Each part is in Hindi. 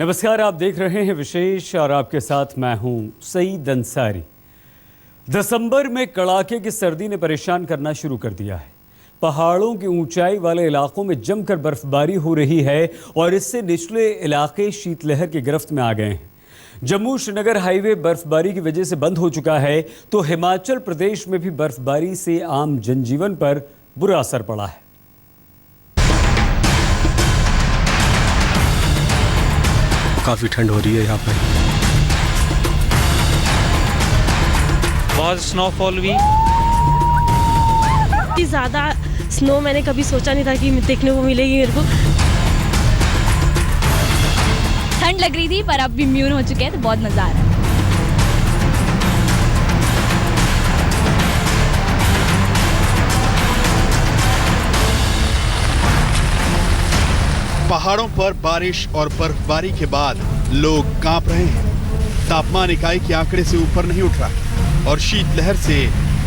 नमस्कार, आप देख रहे हैं विशेष और आपके साथ मैं हूं सईद अंसारी। दिसंबर में कड़ाके की सर्दी ने परेशान करना शुरू कर दिया है। पहाड़ों की ऊंचाई वाले इलाकों में जमकर बर्फबारी हो रही है और इससे निचले इलाके शीतलहर की गिरफ्त में आ गए हैं। जम्मू श्रीनगर हाईवे बर्फबारी की वजह से बंद हो चुका है, तो हिमाचल प्रदेश में भी बर्फबारी से आम जनजीवन पर बुरा असर पड़ा है। काफ़ी ठंड हो रही है यहाँ पर। बहुत स्नोफॉल भी। इतनी ज़्यादा स्नो मैंने कभी सोचा नहीं था कि देखने को मिलेगी मेरे को। ठंड लग रही थी पर अब भी इम्यून हो चुके हैं, तो बहुत मज़ा आ रहा है। पहाड़ों पर बारिश और बर्फबारी के बाद लोग कांप रहे हैं। तापमान इकाई के आंकड़े से ऊपर नहीं उठ रहा और शीतलहर से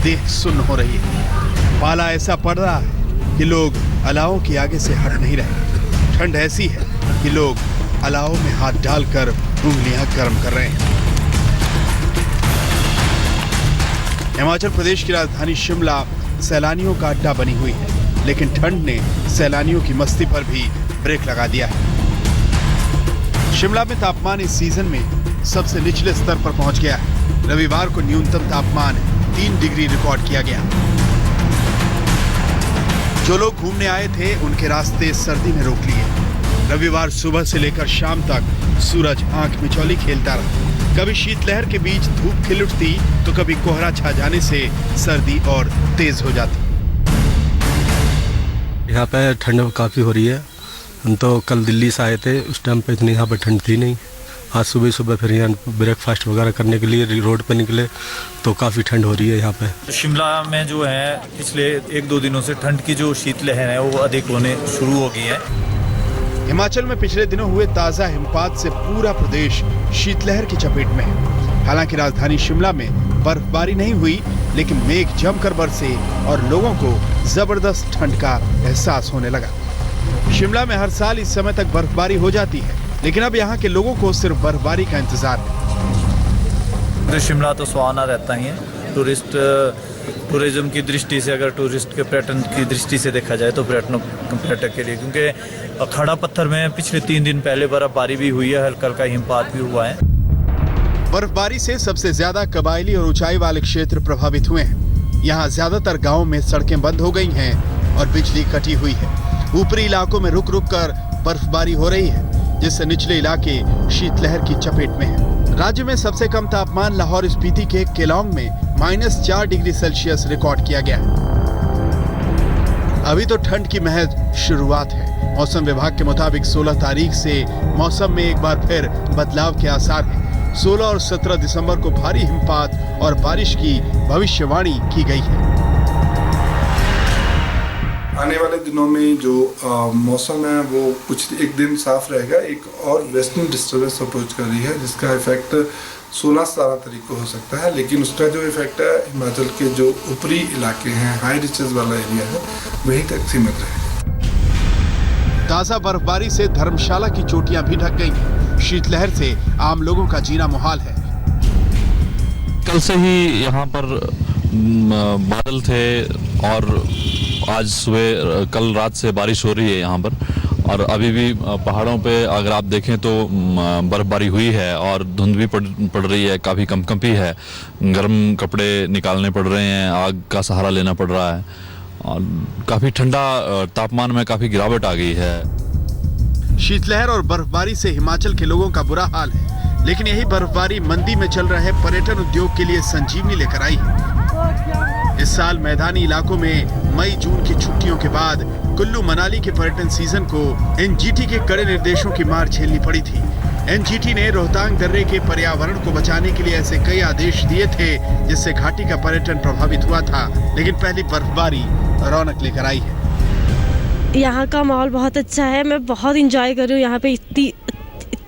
देह सुन्न हो रही है। पाला ऐसा पड़ रहा है कि लोग अलावों के आगे से हट नहीं रहे। ठंड ऐसी है कि लोग अलावों में हाथ डालकर उंगलियां गर्म कर रहे हैं। हिमाचल प्रदेश की राजधानी शिमला सैलानियों का अड्डा बनी हुई है, लेकिन ठंड ने सैलानियों की मस्ती पर भी ब्रेक लगा दिया है। शिमला में तापमान इस सीजन में सबसे निचले स्तर पर पहुंच गया है। रविवार को न्यूनतम तापमान 3 डिग्री रिकॉर्ड किया गया। जो लोग घूमने आए थे उनके रास्ते सर्दी में रोक लिए। रविवार सुबह से लेकर शाम तक सूरज आंख मिचौली खेलता रहा। कभी शीतलहर के बीच धूप खिल उठती तो कभी कोहरा छा जाने से सर्दी और तेज हो जाती। यहाँ पे ठंड काफ़ी हो रही है। हम तो कल दिल्ली से आए थे, उस टाइम पे इतनी यहाँ पे ठंड थी नहीं। आज सुबह सुबह फिर यहाँ ब्रेकफास्ट वगैरह करने के लिए रोड पे निकले तो काफ़ी ठंड हो रही है यहाँ पे। शिमला में जो है पिछले 1-2 दिनों से ठंड की जो शीतलहर है वो अधिक होने शुरू हो गई है। हिमाचल में पिछले दिनों हुए ताजा हिमपात से पूरा प्रदेश शीतलहर की चपेट में है। हालांकि राजधानी शिमला में बर्फबारी नहीं हुई, लेकिन मेघ जमकर बरसे और लोगों को जबरदस्त ठंड का एहसास होने लगा। शिमला में हर साल इस समय तक बर्फबारी हो जाती है, लेकिन अब यहाँ के लोगों को सिर्फ बर्फबारी का इंतजार है। तो शिमला तो सुहाना रहता ही है। टूरिज्म की दृष्टि से, अगर टूरिस्ट के पर्यटन की दृष्टि से देखा जाए तो पर्यटक के लिए, क्योंकि खड़ा पत्थर में पिछले 3 दिन पहले बर्फबारी भी हुई है, हल्का हल्का हिमपात भी हुआ है। बर्फबारी से सबसे ज्यादा कबायली और ऊंचाई वाले क्षेत्र प्रभावित हुए हैं। यहाँ ज्यादातर गाँव में सड़कें बंद हो गई हैं और बिजली कटी हुई है। ऊपरी इलाकों में रुक रुक कर बर्फबारी हो रही है, जिससे निचले इलाके शीतलहर की चपेट में हैं। राज्य में सबसे कम तापमान लाहौर स्पीति के केलांग में -4 डिग्री सेल्सियस रिकॉर्ड किया गया है। अभी तो ठंड की महज शुरुआत है। मौसम विभाग के मुताबिक 16 तारीख से मौसम में एक बार फिर बदलाव के आसार हैं। 16 और 17 दिसंबर को भारी हिमपात और बारिश की भविष्यवाणी की गई है। आने वाले दिनों में जो मौसम है वो कुछ एक दिन साफ रहेगा। एक और वेस्टर्न डिस्टर्बेंस अप्रोच कर रही है, जिसका इफेक्ट 16-17 तारीख को हो सकता है, लेकिन उसका जो इफेक्ट है हिमाचल के जो ऊपरी इलाके हैं, हाई रिचेस वाला एरिया है, वहीं तक सीमित रहेगा। ताजा बर्फबारी से धर्मशाला की चोटियां भी ढक गई। शीतलहर से आम लोगों का जीना मुहाल है। कल से ही यहाँ पर बादल थे और आज सुबह कल रात से बारिश हो रही है यहाँ पर, और अभी भी पहाड़ों पे अगर आप देखें तो बर्फबारी हुई है और धुंध भी पड़ रही है, काफ़ी कंपकंपी है। गर्म कपड़े निकालने पड़ रहे हैं, आग का सहारा लेना पड़ रहा है और काफ़ी ठंडा तापमान में काफ़ी गिरावट आ गई है। शीतलहर और बर्फबारी से हिमाचल के लोगों का बुरा हाल है, लेकिन यही बर्फबारी मंदी में चल रहे पर्यटन उद्योग के लिए संजीवनी लेकर आई है। इस साल मैदानी इलाकों में मई जून की छुट्टियों के बाद कुल्लू मनाली के पर्यटन सीजन को एनजीटी के कड़े निर्देशों की मार झेलनी पड़ी थी। एनजीटी ने रोहतांग दर्रे के पर्यावरण को बचाने के लिए ऐसे कई आदेश दिए थे, जिससे घाटी का पर्यटन प्रभावित हुआ था, लेकिन पहली बर्फबारी रौनक लेकर आई है। यहाँ का माहौल बहुत अच्छा है। मैं बहुत इंजॉय कर रही हूँ। यहाँ पे इतनी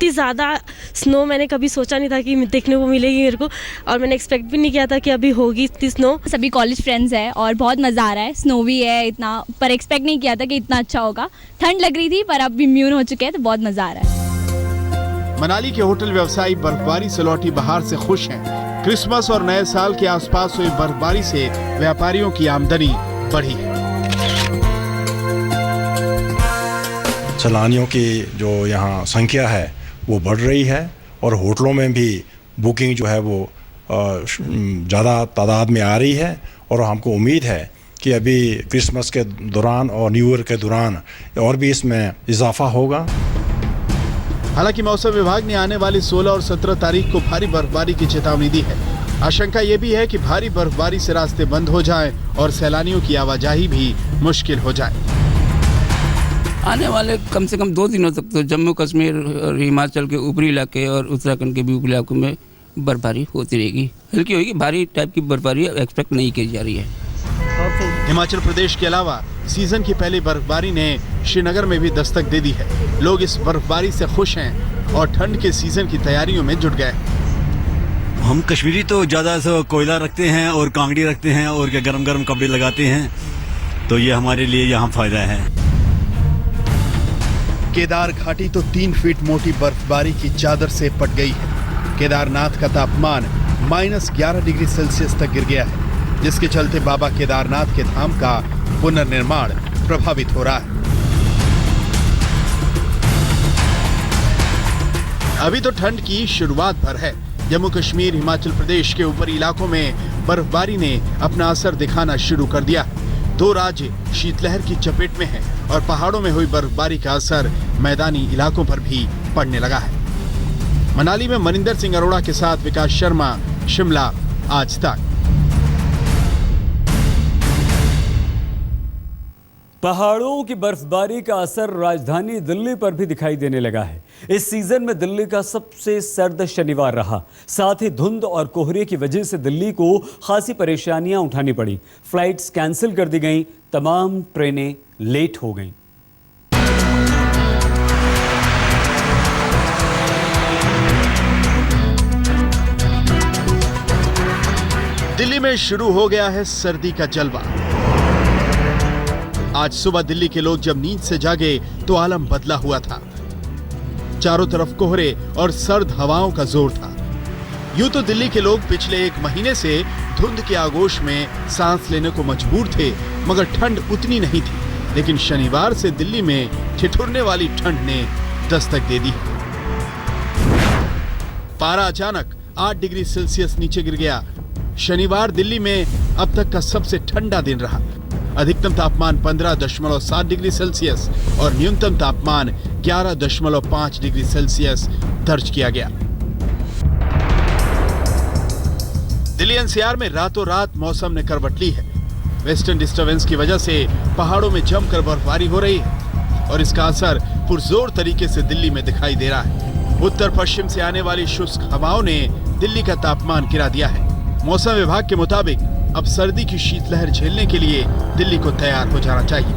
ज़्यादा स्नो मैंने कभी सोचा नहीं था कि देखने को मिलेगी मेरे को, और मैंने एक्सपेक्ट भी नहीं किया था कि अभी होगी इतनी स्नो। सभी कॉलेज फ्रेंड्स हैं और बहुत मज़ा आ रहा है। स्नो भी है इतना, पर एक्सपेक्ट नहीं किया था कि इतना अच्छा होगा। ठंड लग रही थी पर अब इम्यून हो चुके हैं, तो बहुत मज़ा आ रहा है। मनाली के होटल व्यवसायी बर्फबारी से लौटी बहार से खुश हैं। क्रिसमस और नए साल के आसपास हुई बर्फबारी से व्यापारियों की आमदनी बढ़ी है। सैलानियों की जो यहाँ संख्या है वो बढ़ रही है और होटलों में भी बुकिंग जो है वो ज़्यादा तादाद में आ रही है और हमको उम्मीद है कि अभी क्रिसमस के दौरान और न्यू ईयर के दौरान और भी इसमें इजाफा होगा। हालांकि मौसम विभाग ने आने वाली 16 और 17 तारीख को भारी बर्फबारी की चेतावनी दी है। आशंका ये भी है कि भारी बर्फबारी से रास्ते बंद हो जाएं और सैलानियों की आवाजाही भी मुश्किल हो जाए। आने वाले कम से कम 2 दिनों तक तो जम्मू कश्मीर और हिमाचल के ऊपरी इलाके और उत्तराखंड के भी ऊपरी इलाकों में बर्फबारी होती रहेगी। हल्की होगी, भारी टाइप की बर्फबारी एक्सपेक्ट नहीं की जा रही है। हिमाचल प्रदेश के अलावा सीजन की पहली बर्फबारी ने श्रीनगर में भी दस्तक दे दी है। लोग इस बर्फबारी से खुश हैं और ठंड के सीजन की तैयारियों में जुट गए। हम कश्मीरी तो ज़्यादा कोयला रखते हैं और कांगड़ी रखते हैं और क्या गरम गरम कपड़े लगाते हैं, तो ये हमारे लिए यहाँ फायदा है। केदार घाटी तो 3 फीट मोटी बर्फबारी की चादर से पट गई है। केदारनाथ का तापमान -11 डिग्री सेल्सियस तक गिर गया है, जिसके चलते बाबा केदारनाथ के धाम का पुनर्निर्माण प्रभावित हो रहा है। अभी तो ठंड की शुरुआत भर है। जम्मू कश्मीर, हिमाचल प्रदेश के ऊपरी इलाकों में बर्फबारी ने अपना असर दिखाना शुरू कर दिया। 2 राज्य शीतलहर की चपेट में हैं और पहाड़ों में हुई बर्फबारी का असर मैदानी इलाकों पर भी पड़ने लगा है। मनाली में मनिंदर सिंह अरोड़ा के साथ विकास शर्मा, शिमला, आज तक। पहाड़ों की बर्फबारी का असर राजधानी दिल्ली पर भी दिखाई देने लगा है। इस सीजन में दिल्ली का सबसे सर्द शनिवार रहा। साथ ही धुंध और कोहरे की वजह से दिल्ली को खासी परेशानियां उठानी पड़ी। फ्लाइट्स कैंसिल कर दी गईं, तमाम ट्रेनें लेट हो गईं। दिल्ली में शुरू हो गया है सर्दी का जलवा। आज सुबह दिल्ली के लोग जब नींद से जागे तो आलम बदला हुआ था। चारों तरफ कोहरे और सर्द हवाओं का जोर था। यूं तो दिल्ली के लोग पिछले 1 महीने से धुंध के आगोश में सांस लेने को मजबूर थे, मगर ठंड उतनी नहीं थी। लेकिन शनिवार से दिल्ली में ठिठुरने वाली ठंड ने दस्तक दे दी। पारा अचानक 8 डिग्री सेल्सियस नीचे गिर गया। शनिवार दिल्ली में अब तक का सबसे ठंडा दिन रहा। अधिकतम तापमान 15.7 डिग्री सेल्सियस और न्यूनतम तापमान 11.5 डिग्री सेल्सियस दर्ज किया गया। दिल्ली एनसीआर में रातों रात मौसम ने करवट ली है। वेस्टर्न डिस्टर्बेंस की वजह से पहाड़ों में जमकर बर्फबारी हो रही है और इसका असर पुरजोर तरीके से दिल्ली में दिखाई दे रहा है। उत्तर पश्चिम से आने वाली शुष्क हवाओं ने दिल्ली का तापमान गिरा दिया है। मौसम विभाग के मुताबिक अब सर्दी की शीतलहर झेलने के लिए दिल्ली को तैयार हो जाना चाहिए।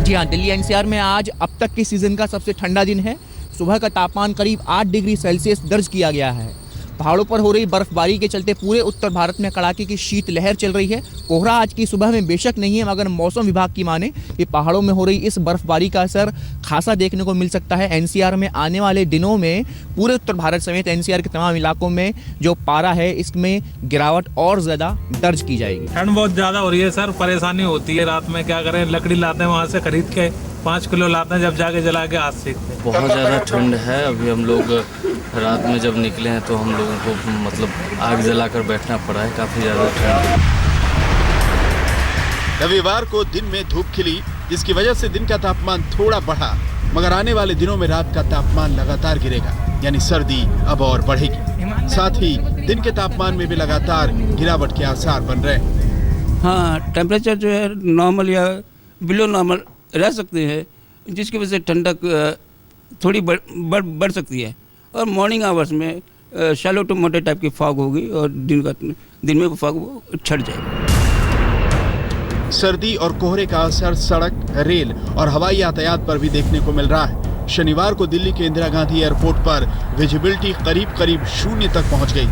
जी हाँ, दिल्ली एनसीआर में आज अब तक के सीजन का सबसे ठंडा दिन है। सुबह का तापमान करीब 8 डिग्री सेल्सियस दर्ज किया गया है। पहाड़ों पर हो रही बर्फबारी के चलते पूरे उत्तर भारत में कड़ाके की शीतलहर चल रही है। कोहरा आज की सुबह में बेशक नहीं है, मगर मौसम विभाग की माने कि पहाड़ों में हो रही इस बर्फबारी का असर खासा देखने को मिल सकता है। एनसीआर में आने वाले दिनों में पूरे उत्तर भारत समेत एनसीआर के तमाम इलाकों में जो पारा है इसमें गिरावट और ज़्यादा दर्ज की जाएगी। ठंड बहुत ज़्यादा हो रही है सर, परेशानी होती है। रात में क्या करें, लकड़ी लाते हैं वहाँ से खरीद के, 5 किलो लाते हैं, जब जाके जला के हाथ सेकते हैं। बहुत ज़्यादा ठंड है। अभी हम लोग रात में जब निकले हैं तो हम लोगों को मतलब आग जलाकर बैठना पड़ा है। काफ़ी ज़्यादा ठंड है। रविवार को दिन में धूप खिली, जिसकी वजह से दिन का तापमान थोड़ा बढ़ा, मगर आने वाले दिनों में रात का तापमान लगातार गिरेगा, यानी सर्दी अब और बढ़ेगी। साथ ही दिन के तापमान में भी लगातार गिरावट के आसार बन रहे हैं। हाँ, टेम्परेचर जो है नॉर्मल या बिलो नॉर्मल रह सकते हैं, जिसकी वजह से ठंडक थोड़ी बढ़ सकती है। और मॉर्निंग आवर्स में शैलो टू मोटे टाइप की फॉग होगी और दिन में फॉग छट जाएगी। सर्दी और कोहरे का असर सड़क, रेल और हवाई यातायात पर भी देखने को मिल रहा है। शनिवार को दिल्ली के इंदिरा गांधी एयरपोर्ट पर विजिबिलिटी करीब 0 तक पहुंच गई।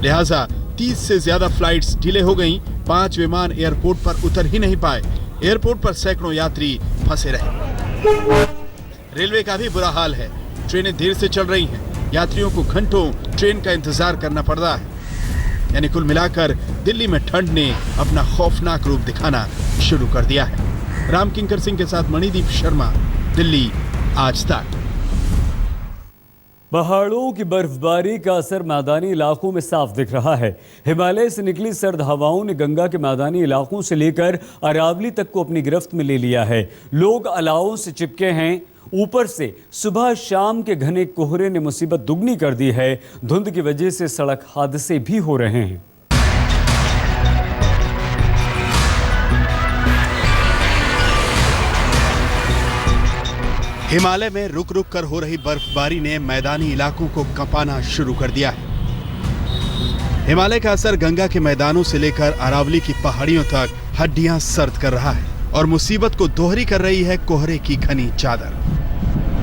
लिहाजा 30 से ज्यादा फ्लाइट्स डिले हो गईं। 5 विमान एयरपोर्ट पर उतर ही नहीं पाए। एयरपोर्ट पर सैकड़ों यात्री फंसे रहे। रेलवे का भी बुरा हाल है। ट्रेनें देर से चल रही हैं। यात्रियों को घंटों ट्रेन का इंतजार करना पड़ रहा है। यानी कुल मिलाकर दिल्ली में ठंड ने अपना खौफनाक रूप दिखाना शुरू कर दिया है। राम किंकर सिंह के साथ मणिदीप शर्मा, दिल्ली, आज तक। पहाड़ों की बर्फबारी का असर मैदानी इलाकों में साफ दिख रहा है। हिमालय से निकली सर्द हवाओं ने गंगा के मैदानी इलाकों से लेकर अरावली तक को अपनी गिरफ्त में ले लिया है। लोग अलावों से चिपके हैं। ऊपर से सुबह शाम के घने कोहरे ने मुसीबत दुगनी कर दी है। धुंध की वजह से सड़क हादसे भी हो रहे हैं। हिमालय में रुक रुक कर हो रही बर्फबारी ने मैदानी इलाकों को कंपाना शुरू कर दिया है। हिमालय का असर गंगा के मैदानों से लेकर अरावली की पहाड़ियों तक हड्डियां सर्द कर रहा है और मुसीबत को दोहरी कर रही है कोहरे की घनी चादर।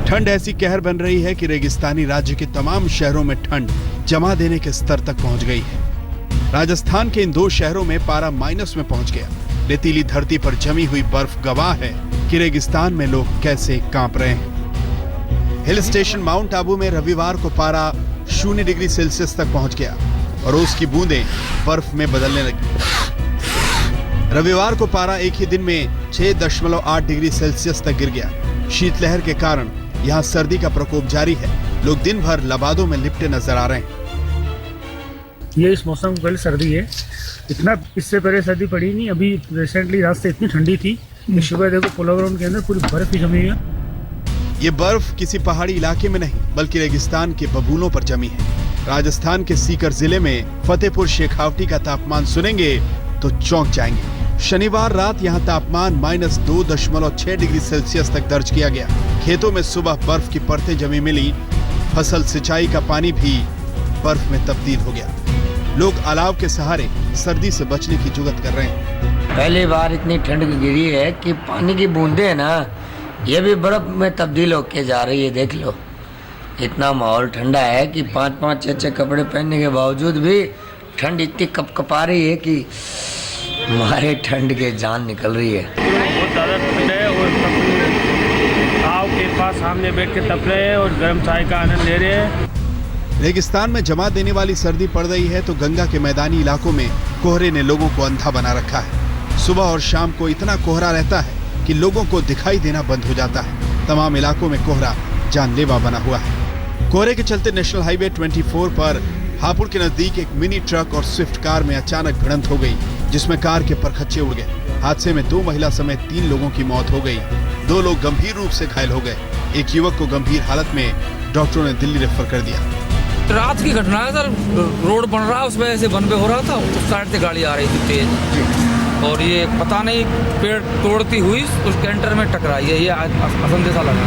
ठंड ऐसी कहर बन रही है कि रेगिस्तानी राज्य के तमाम शहरों में ठंड जमा देने के स्तर तक पहुंच गई है। राजस्थान के इन 2 शहरों में पारा माइनस में पहुंच गया। रेतीली धरती पर जमी हुई बर्फ गवाह है कि रेगिस्तान में लोग कैसे कांप रहे हैं। हिल स्टेशन माउंट आबू में रविवार को पारा 0 डिग्री सेल्सियस तक पहुंच गया और उसकी बूंदें बर्फ में बदलने लगी। रविवार को पारा एक ही दिन में 6.8 डिग्री सेल्सियस तक गिर गया। शीतलहर के कारण यहाँ सर्दी का प्रकोप जारी है। लोग दिन भर लबादों में लिपटे नजर आ रहे हैं। ये इस मौसम की पहले सर्दी है, इतना इससे पहले सर्दी पड़ी नहीं। अभी रिसेंटली रात से इतनी ठंडी थी कि सुबह देखो पोलो ग्राउंड के अंदर पूरी बर्फ ही जमी है। ये बर्फ किसी पहाड़ी इलाके में नहीं बल्कि रेगिस्तान के बबूलों पर जमी है। राजस्थान के सीकर जिले में फतेहपुर शेखावटी का तापमान सुनेंगे तो चौंक जाएंगे। शनिवार रात यहाँ तापमान -2.6 डिग्री सेल्सियस तक दर्ज किया गया। खेतों में सुबह बर्फ की परतें जमी मिली। फसल सिंचाई का पानी भी बर्फ में तब्दील हो गया। लोग अलाव के सहारे सर्दी से बचने की जुगत कर रहे हैं। पहली बार इतनी ठंड गिरी है कि पानी की बूंदें है ना, ये भी बर्फ में तब्दील होके जा रही है। देख लो, इतना माहौल ठंडा है कि 5-5, 6-6 कपड़े पहनने के बावजूद भी ठंड इतनी कपकपा रही है कि हमारे ठंड के जान निकल रही है। बहुत ज़्यादा ठंड है और आग के पास सामने बैठ के तप रहे हैं और गर्म चाय का आनंद ले रहे हैं। रेगिस्तान में जमा देने वाली सर्दी पड़ रही है तो गंगा के मैदानी इलाकों में कोहरे ने लोगों को अंधा बना रखा है। सुबह और शाम को इतना कोहरा रहता है कि लोगों को दिखाई देना बंद हो जाता है। तमाम इलाकों में कोहरा जानलेवा बना हुआ है। कोहरे के चलते नेशनल हाईवे 24 पर हापुड़ के नजदीक एक मिनी ट्रक और स्विफ्ट कार में अचानक भिड़ंत हो गई, जिसमें कार के परखच्चे उड़ गए। हादसे में 2 महिला समेत 3 लोगों की मौत हो गई। 2 लोग गंभीर रूप से घायल हो गए। एक युवक को गंभीर हालत में डॉक्टरों ने दिल्ली रेफर कर दिया। रात की घटना है सर, रोड बन रहा है, उस वजह से वन वे हो रहा था, उस साइड से गाड़ी आ रही थी तेज और ये पता नहीं पेड़ तोड़ती हुई उस कैंटर में टकराई है। ये असंदेशा लगा।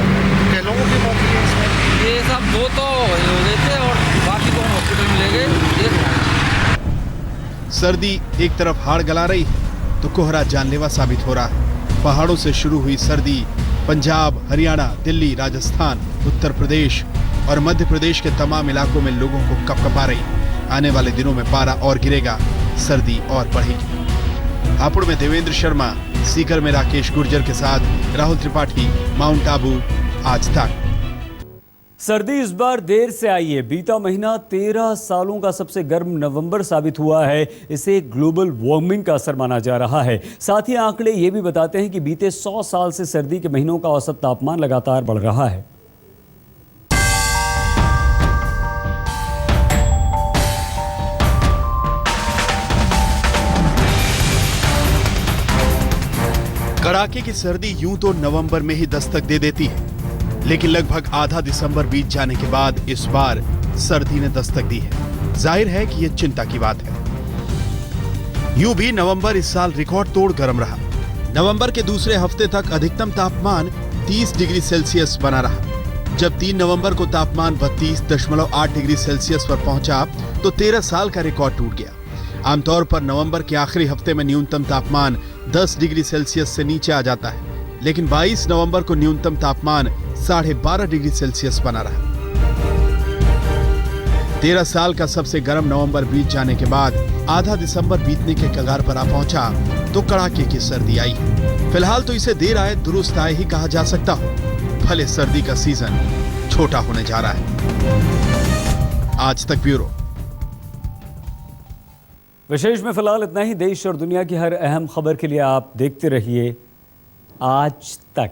लोगों की मौत हुई इसमें? ये सब 2 तो हो गए थे और बाकी को हॉस्पिटल में ले गए। सर्दी एक तरफ हाड़ गला रही है तो कोहरा जानलेवा साबित हो रहा है। पहाड़ों से शुरू हुई सर्दी पंजाब, हरियाणा, दिल्ली, राजस्थान, उत्तर प्रदेश और मध्य प्रदेश के तमाम इलाकों में लोगों को कपकपा रही। आने वाले दिनों में पारा और गिरेगा, सर्दी और बढ़ेगी। हापुड़ में देवेंद्र शर्मा, सीकर में राकेश गुर्जर के साथ राहुल त्रिपाठी, माउंट आबू, आज तक। सर्दी इस बार देर से आई है। बीता महीना 13 सालों का सबसे गर्म नवंबर साबित हुआ है। इसे ग्लोबल वार्मिंग का असर माना जा रहा है। साथ ही आंकड़े ये भी बताते हैं कि बीते 100 साल से सर्दी के महीनों का औसत तापमान लगातार बढ़ रहा है। कड़ाके की सर्दी यूं तो नवंबर में ही दस्तक दे देती है, लेकिन लगभग आधा दिसंबर बीत जाने के बाद इस बार सर्दी ने दस्तक दी है। जाहिर है कि यह चिंता की बात है। यूं भी नवंबर इस साल रिकॉर्ड तोड़ गर्म रहा। नवंबर के दूसरे हफ्ते तक अधिकतम तापमान 30 डिग्री सेल्सियस बना रहा। जब 3 नवंबर को तापमान 32.8 डिग्री सेल्सियस पर पहुंचा तो 13 साल का रिकॉर्ड टूट गया। आमतौर पर नवंबर के आखिरी हफ्ते में न्यूनतम तापमान 10 डिग्री सेल्सियस से नीचे आ जाता है, लेकिन 22 नवंबर को न्यूनतम तापमान 12.5 डिग्री सेल्सियस बना रहा। 13 साल का सबसे गर्म नवंबर बीत जाने के बाद आधा दिसंबर बीतने के कगार पर आ पहुंचा तो कड़ाके की सर्दी आई। फिलहाल तो इसे देर आए दुरुस्त आए ही कहा जा सकता हो। भले सर्दी का सीजन छोटा होने जा रहा है। आज तक ब्यूरो। विशेष में फिलहाल इतना ही। देश और दुनिया की हर अहम खबर के लिए आप देखते रहिए आज तक।